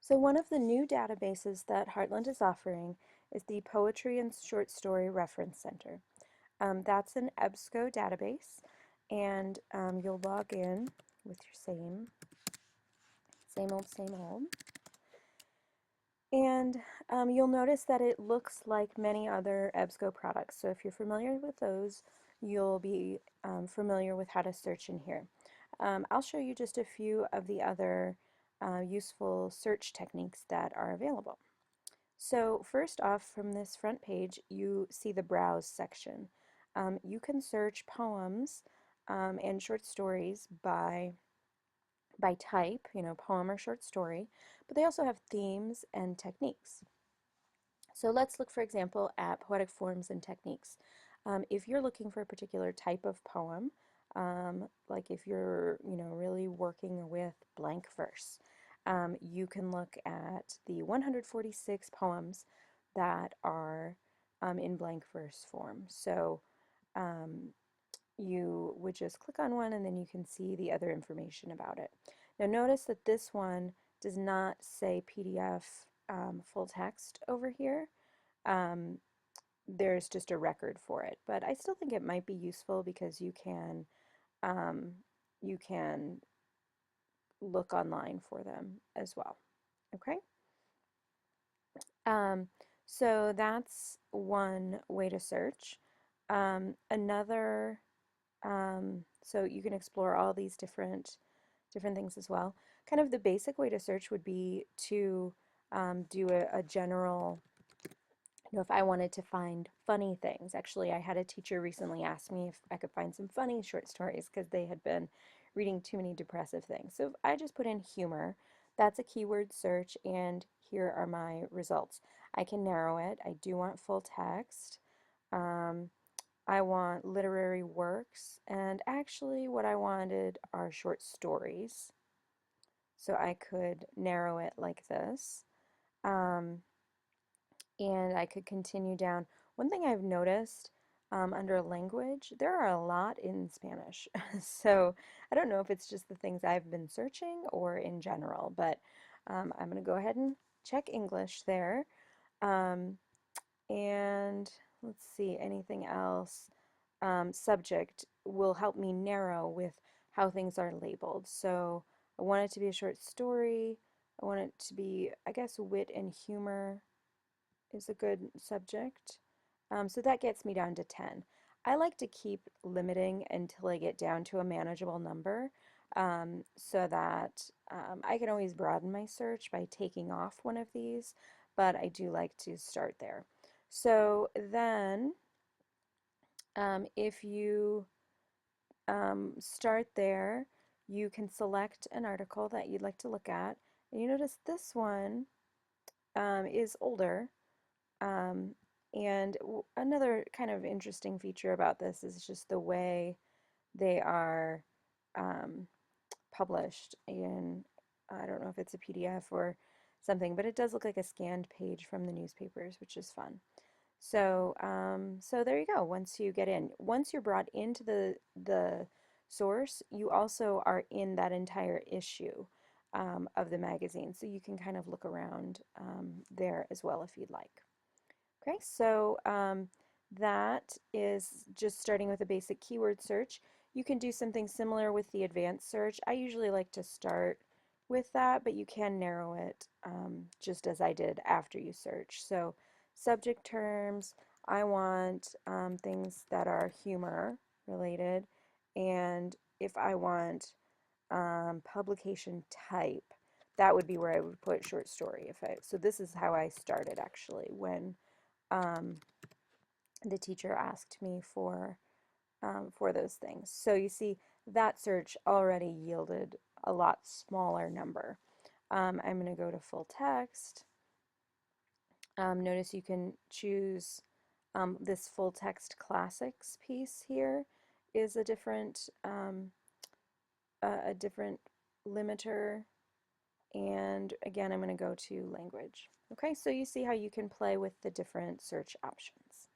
So one of the new databases that Heartland is offering is the Poetry and Short Story Reference Center. That's an EBSCO database, and you'll log in with your same old. And you'll notice that it looks like many other EBSCO products. So if you're familiar with those, you'll be familiar with how to search in here. I'll show you just a few of the other useful search techniques that are available. So first off, from this front page, you see the Browse section. You can search poems and short stories by type, poem or short story, but they also have themes and techniques. So let's look, for example, at poetic forms and techniques. If you're looking for a particular type of poem, like if you're, really working with blank verse, you can look at the 146 poems that are in blank verse form. So you would just click on one and then you can see the other information about it. Now notice that this one does not say PDF full text over here. Um, there's just a record for it, but I still think it might be useful because um, you can look online for them as well. Okay? Um, so that's one way to search. Another, so you can explore all these different things as well. Kind of the basic way to search would be to do a general, if I wanted to find funny things. Actually, I had a teacher recently ask me if I could find some funny short stories because they had been reading too many depressive things. So if I just put in humor, that's a keyword search, and here are my results. I can narrow it. I do want full text. Um, I want literary works, and actually what I wanted are short stories. So I could narrow it like this. Um, and I could continue down. One thing I've noticed under language, there are a lot in Spanish. So I don't know if it's just the things I've been searching or in general, but I'm going to go ahead and check English there. Um, and let's see, anything else? Subject will help me narrow with how things are labeled. So I want it to be a short story. I want it to be, I guess, wit and humor is a good subject. So that gets me down to 10. I like to keep limiting until I get down to a manageable number so that I can always broaden my search by taking off one of these, but I do like to start there. So then if you start there, you can select an article that you'd like to look at. And you notice this one is older. Um, and another kind of interesting feature about this is just the way they are um, published in, I don't know if it's a PDF or something, but it does look like a scanned page from the newspapers, which is fun. So, so there you go. Once you get in, once you're brought into the source, you also are in that entire issue of the magazine. So you can kind of look around there as well if you'd like. Okay, so that is just starting with a basic keyword search. You can do something similar with the advanced search. I usually like to start with that, but you can narrow it just as I did after you search. So subject terms, I want things that are humor related, and if I want publication type, that would be where I would put short story. So this is how I started actually when um, the teacher asked me for those things. So you see that search already yielded a lot smaller number. I'm going to go to full text. Notice you can choose this full text classics piece here is a different limiter, and again I'm going to go to language. Okay, so you see how you can play with the different search options.